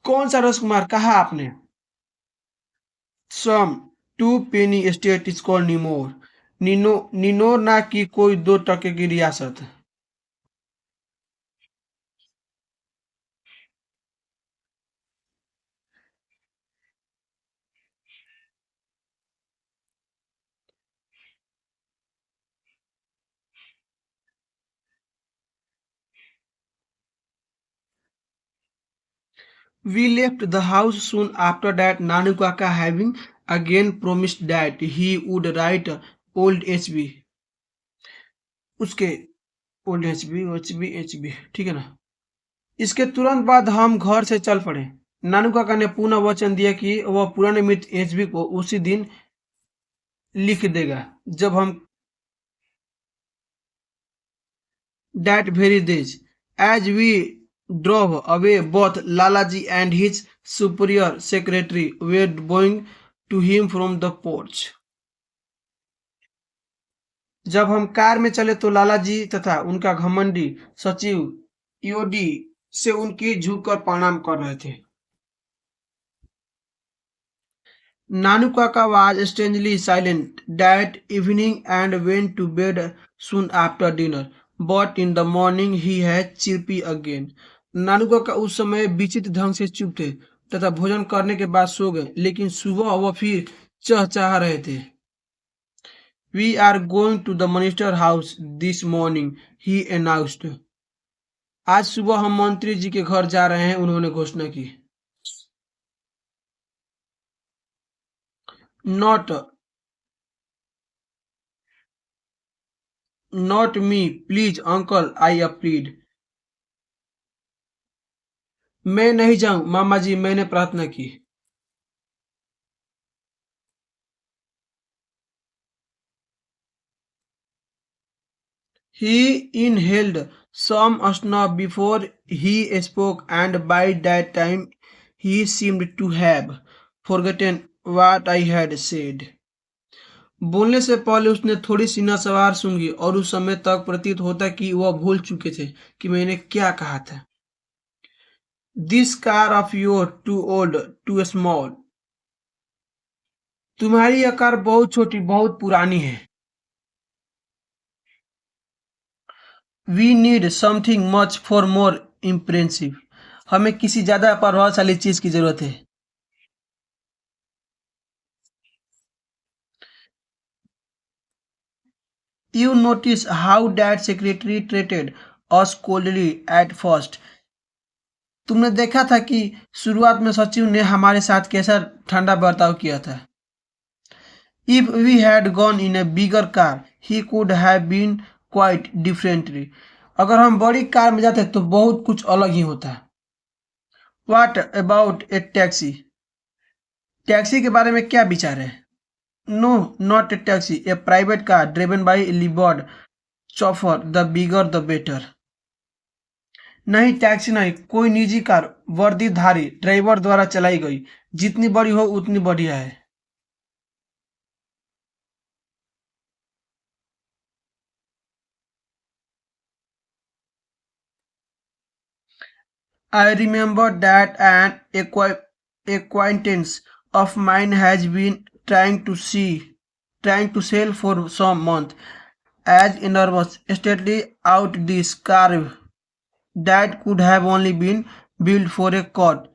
कौन सा राजकुमार कहा आपने? Some two penny state is called Nimor. Ninor ना की कोई 2 टके की रियासत। We left the house soon after that, Nanu Kaka having again promised that he would write old HB. उसके ओल्ड एच बी ठीक है ना। इसके तुरंत बाद हम घर से चल पड़े। नानू काका ने पुनः वचन दिया कि वह पुराने मित्र एचबी को उसी दिन लिख देगा जब हम that very days. As we drove away, both Lalaji and his superior secretary were bowing to him from the porch. जब हम कार में चले तो लाला जी तथा उनका घमंडी सचिव ईओडी से उनकी झुककर प्रणाम कर रहे थे। Nanu Kaka was strangely silent that evening and went to bed soon after dinner, but in the morning he had chirpy again. नानू काका उस समय विचित्र ढंग से चुप थे तथा भोजन करने के बाद सो गए, लेकिन सुबह वह फिर चहचहा रहे थे। We are going to the minister house this morning, he announced. आज सुबह हम मंत्री जी के घर जा रहे हैं, उन्होंने घोषणा की। Not Not me, please uncle, I plead. मैं नहीं जाऊं मामा जी, मैंने प्रार्थना की। He inhaled some snuff before he spoke, and by that time he seemed to have forgotten what I had said. बोलने से पहले उसने थोड़ी सी नसवार सूंघी और उस समय तक प्रतीत होता कि वह भूल चुके थे कि मैंने क्या कहा था। This car of yours too old, too small. तुम्हारी यह कार बहुत छोटी, बहुत पुरानी है। We need something much for more impressive. हमें किसी ज्यादा प्रभावशाली चीज की जरूरत है। You notice how that secretary treated us coldly at first. तुमने देखा था कि शुरुआत में सचिव ने हमारे साथ कैसा ठंडा बर्ताव किया था। If we had gone in a bigger car, he could have been quite differently. अगर हम बड़ी कार में जाते तो बहुत कुछ अलग ही होता। What about a taxi? Taxi के बारे में क्या विचार है? No, not a taxi, a private car driven by liveried chauffeur, the bigger the better. नहीं, टैक्सी नहीं, कोई निजी कार वर्दीधारी ड्राइवर द्वारा चलाई गई, जितनी बड़ी हो उतनी बढ़िया है। I remember that an acquaintance of mine has been trying to sell for some month as enormous stately out this car that could have only been built for a court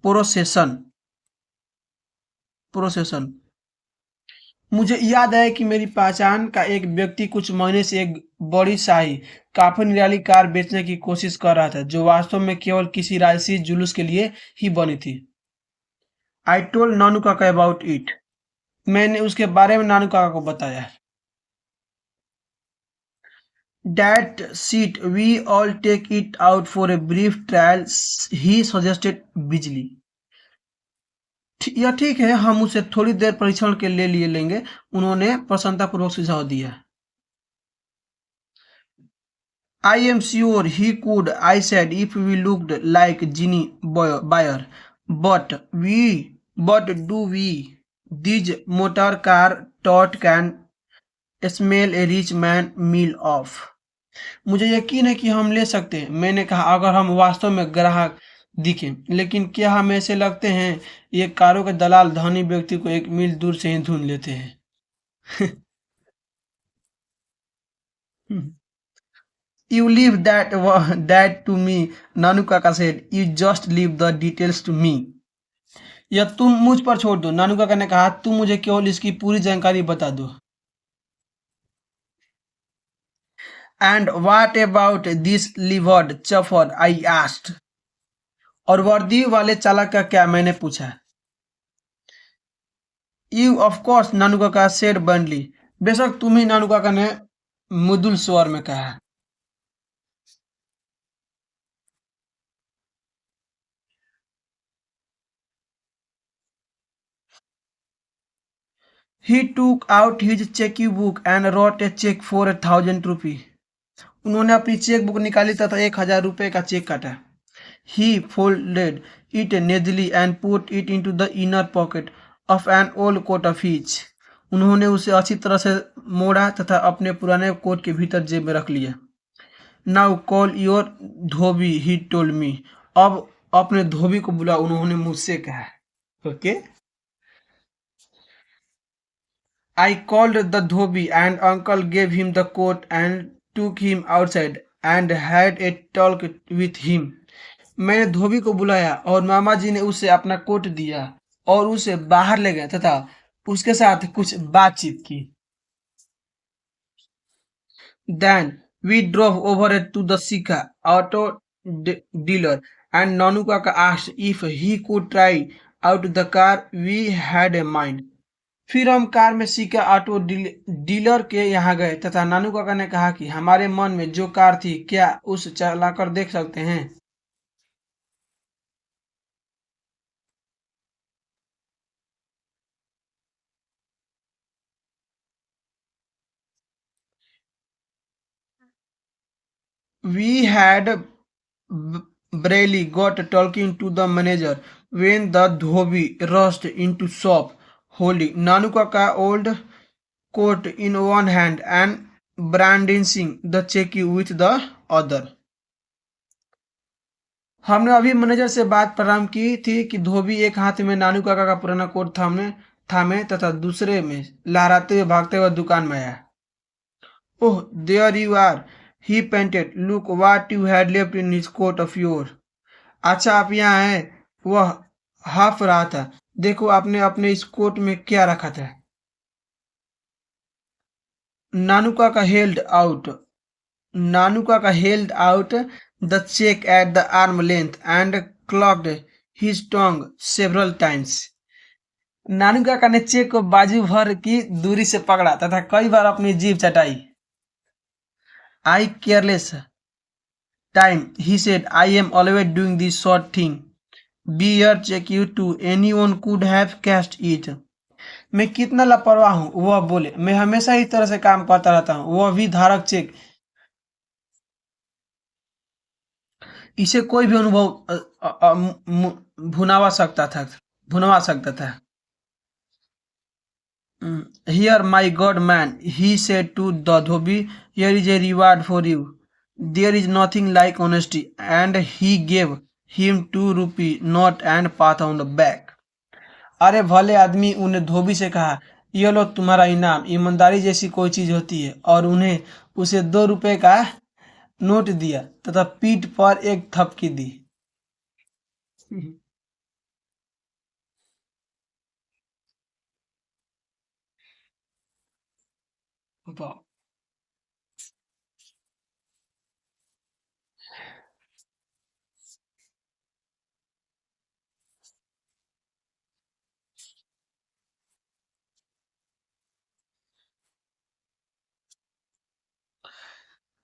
procession. मुझे याद है कि मेरी पहचान का एक व्यक्ति कुछ महीने से एक बड़ी शाही काफी निराली कार बेचने की कोशिश कर रहा था, जो वास्तव में केवल किसी राजसी जुलूस के लिए ही बनी थी। आई टोल्ड नानू काका अबाउट इट। मैंने उसके बारे में नानू काका को बताया। That seat, we all take it out for a brief trial, he suggested बिजली। यह ठीक है, हम उसे थोड़ी देर परीक्षण के लिए लिए लेंगे, उन्होंने प्रसन्नतापूर्वक सुझाव दिया। I am sure he could, I said, if we looked like Ginny Buyer. But do we? These motor car tot can smell a rich man meal off. मुझे यकीन है कि हम ले सकते हैं, मैंने कहा, अगर हम वास्तव में ग्राहक दिखें, लेकिन क्या हम ऐसे लगते हैं? ये कारों के दलाल धनी व्यक्ति को एक मील दूर से ही ढूंढ लेते हैं। You leave that to me, Nanu Kaka said. You just leave the details to me. या तुम मुझ पर छोड़ दो, नानू काका ने कहा, तुम मुझे केवल इसकी पूरी जानकारी बता दो। And what about this livered chauffeur? I asked. और वर्दी वाले चालक का क्या, मैंने पूछा। You of course, नानू काका said bluntly. बेशक तुम ही, नानू काका ने मृदुल स्वर में कहा। He took out his checkbook and wrote a check for 1,000 rupees. उन्होंने अपनी चेक बुक निकाली तथा 1,000 रुपए का चेक काटा। He folded it neatly and put it into the inner pocket of an old coat of his. उन्होंने उसे अच्छी तरह से मोड़ा तथा अपने पुराने कोट के भीतर जेब में रख लिया। Now call your Dhobi, he told me. अब अपने धोबी को बुला, उन्होंने मुझसे कहा। Okay? I called the Dhobi and uncle gave him the coat and took him outside and had a talk with him. मैंने धोबी को बुलाया और मामा जी ने उसे अपना कोट दिया और उसे बाहर ले गए तथा उसके साथ कुछ बातचीत की। Then we drove over to the Sika auto dealer and Nanu Kaka asked if he could try out the car we had in mind. फिर हम कार में सीका ऑटो डीलर के यहाँ गए तथा नानू काका ने कहा कि हमारे मन में जो कार थी, क्या उस चलाकर देख सकते हैं। We had barely got talking to the manager when the Dhobi rushed into shop holding Nanu Kaka old coat in one hand and brandishing the check with the other. हमने अभी मैनेजर से बात प्रारंभ की थी कि धोबी एक हाथ में नानू काका का पुराना कोट थामे थामे तथा दूसरे में लहराते हुए भागते हुए दुकान में आया। Oh, there you are, he painted, look what you had left in his coat of your. अच्छा, आप यहाँ हैं, वह हाफ रहा था, देखो आपने अपने इस कोट में क्या रखा था। नानू काका held out Nanu Kaka held out the check at the arm length and clocked his tongue several times. नानू काका ने चेक को बाजू भर की दूरी से पकड़ा तथा कई बार अपनी जीभ चटाई। I careless time, he said, I am always doing this sort thing. Bear check you to any one could have cast it. मैं कितना लापरवाह हूँ, वह बोले, मैं हमेशा इस तरह से काम करता रहता हूँ। वह भी धारक चेक, इसे कोई भी अनुभव भुनावा सकता था, भुनवा सकता था। Here, my God, man, he said to the Dhobi, here is a reward for you. There is nothing like honesty. And he gave him 2 rupee note and pat on the back. अरे भले आदमी उन्हें धोबी से कहा, यह लो तुम्हारा इनाम, ईमानदारी जैसी कोई चीज होती है, और उन्हें उसे 2 रुपए का नोट दिया तथा पीठ पर एक थपकी दी। वाह।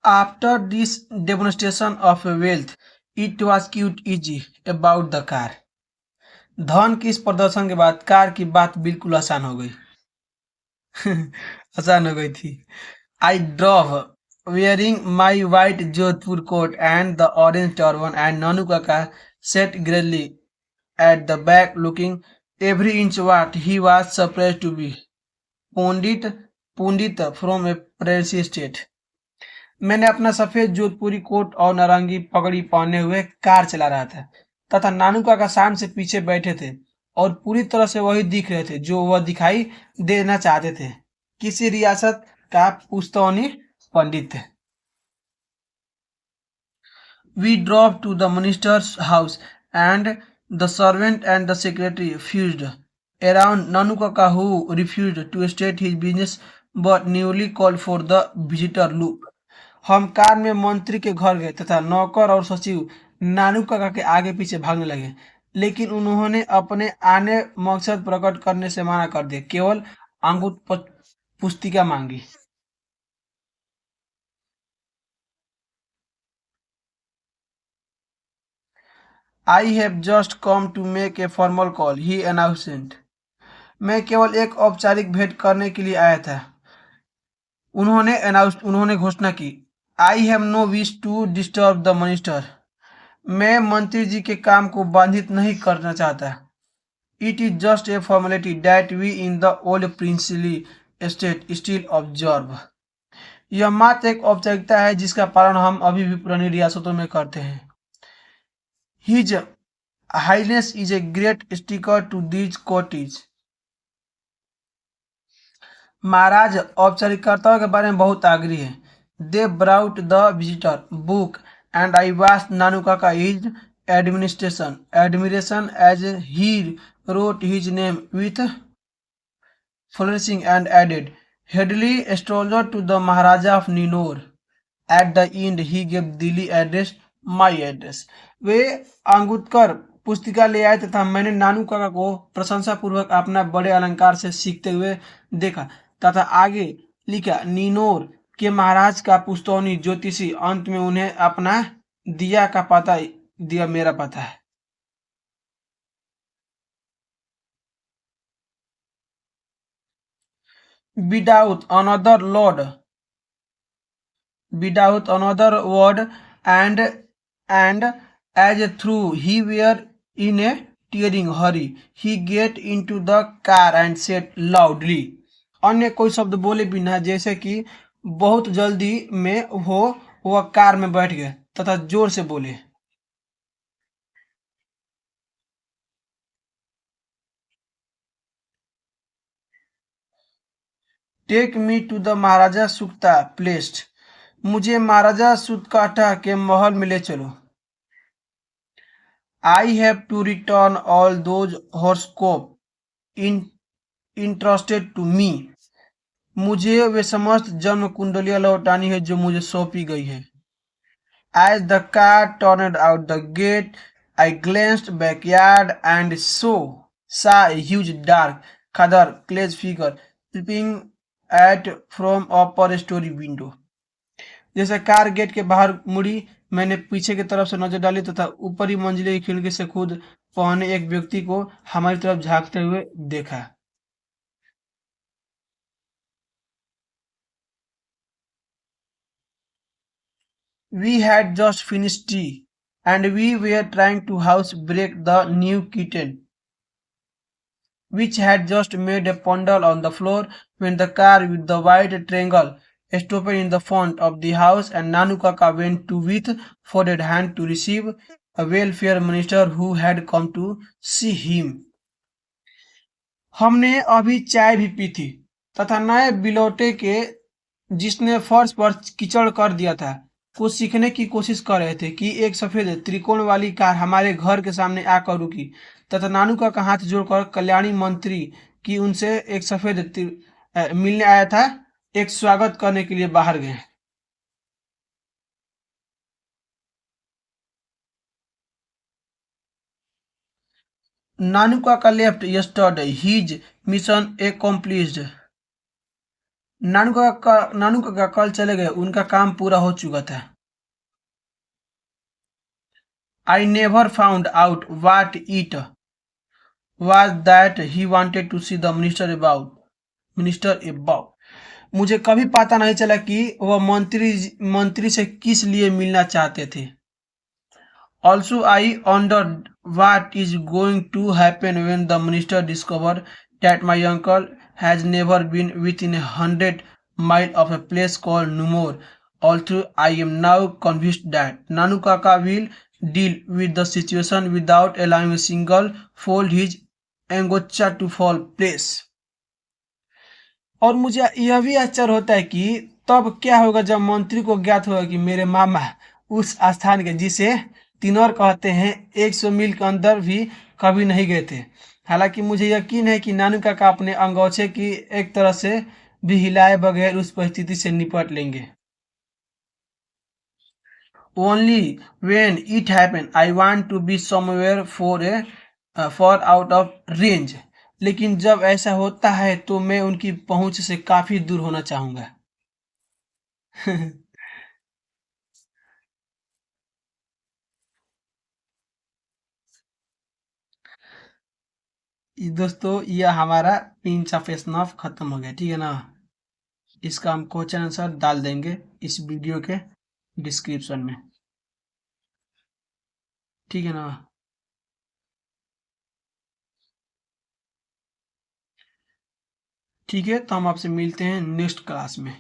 After this demonstration of wealth, it was quite easy about the car. धन के इस प्रदर्शन के बाद कार की बात बिल्कुल आसान हो गई। आसान हो गई थी। आई drove wearing my white Jodhpur coat and the orange turban, and Nanu Kaka sat gravely at the back looking every inch what he was surprised to be. Pundit Pundit from a Prairie state. मैंने अपना सफेद जोधपुरी coat और नारंगी पगड़ी पहने हुए car चला रहा था तथा नानू काका शान से पीछे बैठे थे और पूरी तरह से वही दिख रहे थे जो वह दिखाई देना चाहते थे, किसी रियासत का पुश्तौनी पंडित थे। We drove to the minister's house, and the servant and the secretary fused around Nanu Kaka, who refused to state his business but newly called for the visitor loop. हम कार में मंत्री के घर गए तथा नौकर और सचिव नानू काका के आगे पीछे भागने लगे, लेकिन उन्होंने अपने आने मकसद प्रकट करने से मना कर दिया, केवल पुस्तिका मांगी। I have just come to make a formal call, he announced. मैं केवल एक औपचारिक भेंट करने के लिए आया था, उन्होंने घोषणा की। I have no wish to disturb the minister. मैं मंत्री जी के काम को बाधित नहीं करना चाहता। It is just a formality that we in the old princely state still observe. यह मात्र एक औपचारिकता है जिसका पालन हम अभी भी पुरानी रियासतों में करते हैं। His highness is a great stickler to these cottage. Maharaj औपचारिकताओं के बारे में बहुत आग्रही है। They brought the visitor book and I watched Nanu Kaka his admiration as he wrote his name with flourishing and added, Headley stroller to the Maharaja of Ninor. At the end he gave Delhi address, my address. वे अंगुत्कर पुस्तिका ले आए तथा मैंने नानू काका को प्रशंसा पूर्वक अपना बड़े अलंकार से सीखते हुए देखा तथा आगे लिखा, नीनोर के महाराज का पुस्तौनी ज्योतिषी। अंत में उन्हें अपना दिया का पता दिया, मेरा पता है। Without another lord, without another word, and as through he were in a tearing hurry, he get into the car and said loudly. अन्य कोई शब्द बोले बिना, जैसे कि बहुत जल्दी में हो, वह कार में बैठ गए तथा जोर से बोले, take me to the Maharaja Sukta palace. मुझे महाराजा सुतकाटा के महल में ले चलो। I have to return all those horoscope in interested to me. मुझे वे समस्त जन्म कुंडलियां लौटानी है जो मुझे सौंपी गई है। As the car turned out the gate, I glanced backyard and saw a huge dark Khadar clad figure peeping at from upper story window. जैसे कार गेट के बाहर मुड़ी, मैंने पीछे की तरफ से नजर डाली तथा ऊपरी मंजिले की खिड़की से खुद पहने एक व्यक्ति को हमारी तरफ झांकते हुए देखा। We had just finished tea, and we were trying to house break the new kitten, which had just made a puddle on the floor when the car with the white triangle stopped in the front of the house and Nanu Kaka went to with folded hand to receive a welfare minister who had come to see him. हमने अभी चाय भी P थी तथा नए बिलौटे के जिसने फर्श पर कीचड़ कर दिया था को सीखने की कोशिश कर रहे थे कि एक सफेद त्रिकोण वाली कार हमारे घर के सामने आकर रुकी तथा नानू का हाथ जोड़कर कल्याणी मंत्री की उनसे एक मिलने आया था एक स्वागत करने के लिए बाहर गए। नानू का left yesterday his mission accomplished। नानू का कल चले गए, उनका काम पूरा हो चुका था। I never found out what it was that he wanted to see the minister about। मुझे कभी पता नहीं चला कि वह मंत्री से किस लिए मिलना चाहते थे। Also, I wondered what is going to happen when the minister discovered that my uncle has never been within 100 miles of a place called Numor. Although I am now convinced that Nanu Kaka will deal with the situation without allowing a single fold his angocha to fall place। और मुझे यह भी आश्चर्य होता है कि तब क्या होगा जब मंत्री को ज्ञात होगा कि मेरे मामा उस स्थान के जिसे तिनौर कहते हैं 100 मील के अंदर भी कभी नहीं गए थे। हालांकि मुझे यकीन है कि नानू काका अपने अंगोछे की एक तरह से भी हिलाए बगैर उस परिस्थिति से निपट लेंगे। Only when it happen I want to be somewhere far out of range। लेकिन जब ऐसा होता है तो मैं उनकी पहुंच से काफी दूर होना चाहूंगा। दोस्तों यह हमारा पिंच ऑफ स्नफ खत्म हो गया, ठीक है ना। इसका हम क्वेश्चन आंसर डाल देंगे इस वीडियो के डिस्क्रिप्शन में, ठीक है ना। ठीक है, तो हम आपसे मिलते हैं नेक्स्ट क्लास में।